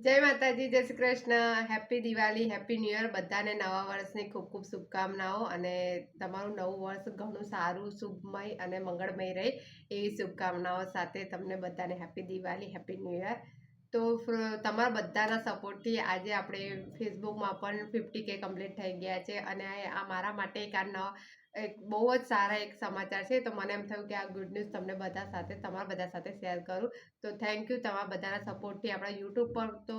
જય માતાજી, જય Shri Krishna, happy Diwali, happy new year. બધાને નવા વર્ષની ખૂબ ખૂબ શુભકામનાઓ અને તમારું નવું વર્ષ ઘણું સારું, શુભમય અને મંગળમય રહે એવી શુભકામનાઓ સાથે તમને બધાને happy Diwali, happy new year. તો તમારા બધાના સપોર્ટથી આજે આપણે ફેસબુકમાં પણ 50K કમ્પ્લીટ થઈ ગયા છે અને આ મારા માટે એક બહુ જ સારા એક સમાચાર છે. તો મને એમ થયું કે આ ગુડ ન્યૂઝ તમને તમારા બધા સાથે શેર કરું. તો થેન્ક યુ તમારા બધાના સપોર્ટથી. આપણા યુટ્યુબ પર તો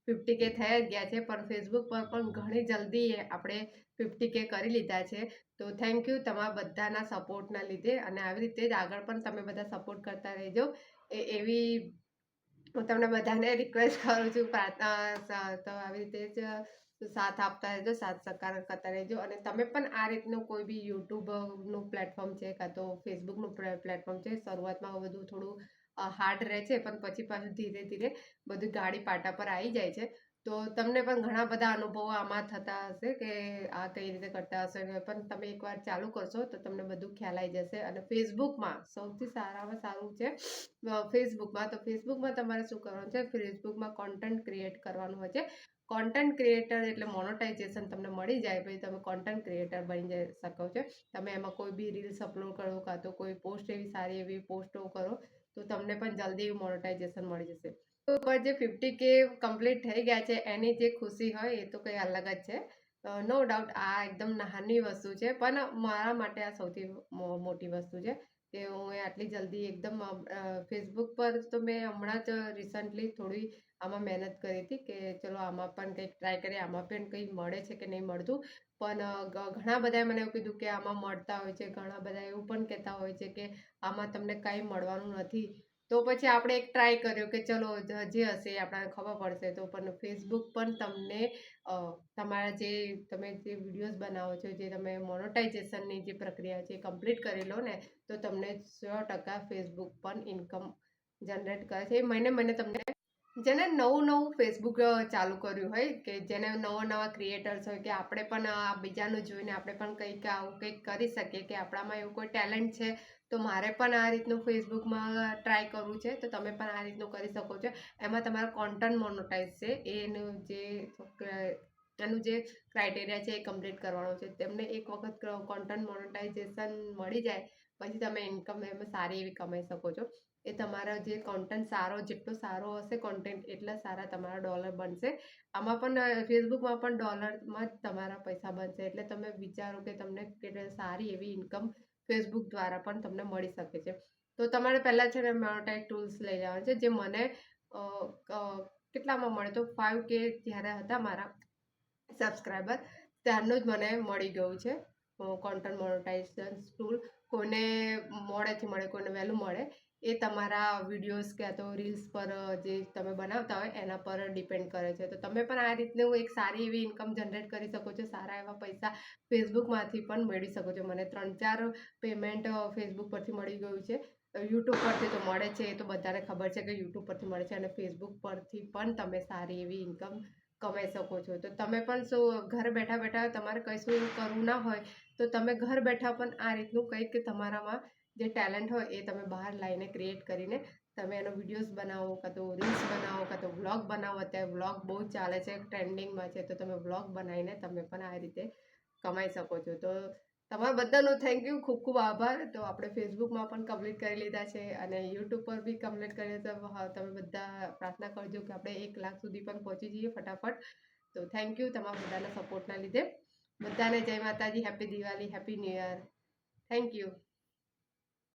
50K થઈ જ ગયા છે, પણ ફેસબુક પર પણ ઘણી જલ્દી આપણે 50K કરી લીધા છે. તો થેન્ક યુ તમારા બધાના સપોર્ટના લીધે, અને આવી રીતે જ આગળ પણ તમે બધા સપોર્ટ કરતા રહેજો એવી હું તમને બધાને રિક્વેસ્ટ કરું છું. પ્રાર્થના તો આવી રીતે જ સાથ આપતા રહેજો, સાથ સહકાર કરતા રહેજો. અને તમે પણ આ રીતનું કોઈ બી યુટ્યુબનું પ્લેટફોર્મ છે કાં તો ફેસબુકનું પ્લેટફોર્મ છે, શરૂઆતમાં બધું થોડું હાર્ડ રહે છે, પણ પછી પાછું ધીરે ધીરે બધું ગાડી પાટા પર આવી જાય છે. તો તમને પણ ઘણા બધા અનુભવો આમાં થતા હશે કે આ કઈ રીતે કરતા હશે, પણ તમે એકવાર ચાલુ કરશો તો તમને બધું ખ્યાલ આવી જશે. અને ફેસબુકમાં સૌથી સારામાં સારું છે ફેસબુકમાં. તો ફેસબુકમાં તમારે શું કરવાનું છે, ફેસબુકમાં કોન્ટેન્ટ ક્રિએટ કરવાનું હોય છે. કોન્ટેન્ટ ક્રિએટર એટલે મોનોટાઇઝેશન તમને મળી જાય, પછી તમે કોન્ટેન્ટ ક્રિએટર બની જઈ શકો છો. તમે એમાં કોઈ બી રીલ્સ અપલોડ કરો કાં તો કોઈ પોસ્ટ એવી સારી એવી પોસ્ટો કરો તો તમને પણ જલ્દી મોનેટાઇઝેશન મળી જશે. તો ઉપર જે 50K કમ્પ્લીટ થઈ ગયા છે એની જે ખુશી હોય એ તો કંઈ અલગ જ છે. નો ડાઉટ આ એકદમ નાની વસ્તુ છે, પણ મારા માટે આ સૌથી મોટી વસ્તુ છે કે હું આટલી જલ્દી એકદમ ફેસબુક પર તો મેં હમણાં જ રિસન્ટલી થોડી આમાં મહેનત કરી હતી કે ચલો આમાં પણ કંઈક ટ્રાય કરીએ, આમાં પણ કંઈ મળે છે કે નહીં મળતું. પણ ઘણા બધાએ મને એવું કીધું કે આમાં મળતા હોય છે, ઘણા બધા એવું પણ કહેતા હોય છે કે આમાં તમને કાંઈ મળવાનું નથી. તો પછી આપણે એક ટ્રાય કર્યો કે ચલો જે હશે એ આપણને ખબર પડશે. તો પણ ફેસબુક પણ તમને તમારા જે તમે જે વિડીયોઝ બનાવો છો, જે તમે મોનેટાઇઝેશનની જે પ્રક્રિયા છે એ કમ્પ્લીટ કરી લો ને, તો તમને 100% ફેસબુક પણ ઇન્કમ જનરેટ કરે છે. એ મહિને તમને જેને નવું ફેસબુક ચાલુ કર્યું હોય, કે જેને નવા ક્રિએટર્સ હોય કે આપણે પણ બીજાનું જોઈને આપણે પણ કંઈક આવું કંઈક કરી શકીએ, કે આપણામાં એવું કોઈ ટેલેન્ટ છે તો મારે પણ આ રીતનું ફેસબુકમાં ટ્રાય કરવું છે, તો તમે પણ આ રીતનું કરી શકો છો. એમાં તમારા કોન્ટેન્ટ મોનોટાઇઝ છે એનું જે ક્રાઇટેરિયા છે એ કમ્પ્લીટ કરવાનો છે. તેમને એક વખત કોન્ટેન્ટ મોનોટાઇઝેશન મળી જાય પછી તમે ઇન્કમ એમાં સારી એવી કમાઈ શકો છો. એ તમારા જે કોન્ટેન્ટ જેટલો સારો હશે કોન્ટેન્ટ એટલા સારા તમારા ડોલર બનશે. આમાં પણ ફેસબુકમાં પણ ડોલરમાં જ તમારા પૈસા બનશે. એટલે તમે વિચારો કે તમને સારી એવી ઇન્કમ ફેસબુક દ્વારા પણ તમને મળી શકે છે. તો તમારે પહેલાં છે ને મોનેટાઇઝ ટૂલ્સ લઈ જવાનું છે, જે મને કેટલામાં મળે તો 5K જ્યારે હતા મારા સબસ્ક્રાઈબર ત્યારનું જ મને મળી ગયું છે કોન્ટેન્ટ મોનેટાઇઝેશન ટૂલ. કોઈને મોડેથી મળે, કોઈને વહેલું મળે, એ તમારા વિડીયોઝ ક્યાં તો રીલ્સ પર જે તમે બનાવતા હોય એના પર ડિપેન્ડ કરે છે. તો તમે પણ આ રીતનું એક સારી એવી ઇન્કમ જનરેટ કરી શકો છો, સારા એવા પૈસા ફેસબુકમાંથી પણ મેળવી શકો છો. મને 3-4 પેમેન્ટ ફેસબુક પરથી મળી ગયું છે. યુટ્યુબ પરથી તો મળે છે, એ તો બધાને ખબર છે કે યુટ્યુબ પરથી મળે છે, અને ફેસબુક પરથી પણ તમે સારી એવી ઇન્કમ કમાઈ શકો છો. તો તમે પણ શું ઘર બેઠા બેઠા તમારે કશું કરવું ના હોય તો તમે ઘર બેઠા પણ આ રીતનું કંઈક તમારામાં જે ટેલેન્ટ હોય એ તમે બહાર લાવીને ક્રિએટ કરીને તમે એનો વિડીયોઝ બનાવો, કાં તો રીલ્સ બનાવો, કાં તો વ્લોગ બનાવો. અત્યારે વ્લોગ બહુ જ ચાલે છે, ટ્રેન્ડિંગમાં છે, તો તમે વ્લોગ બનાવીને તમે પણ આ રીતે કમાઈ શકો છો. તો તમારા બધાનો થેન્ક યુ, ખૂબ ખૂબ આભાર. તો આપણે ફેસબુકમાં પણ કમ્પ્લીટ કરી લીધા છે અને યુટ્યુબ પર બી કમ્પ્લીટ કરીએ. તો તમે બધા પ્રાર્થના કરજો કે આપણે 1 લાખ સુધી પણ પહોંચી જઈએ ફટાફટ. તો થેન્ક યુ તમારા બધાના સપોર્ટના લીધે. બધાને જય માતાજી, happy Diwali, happy new year. Thank you.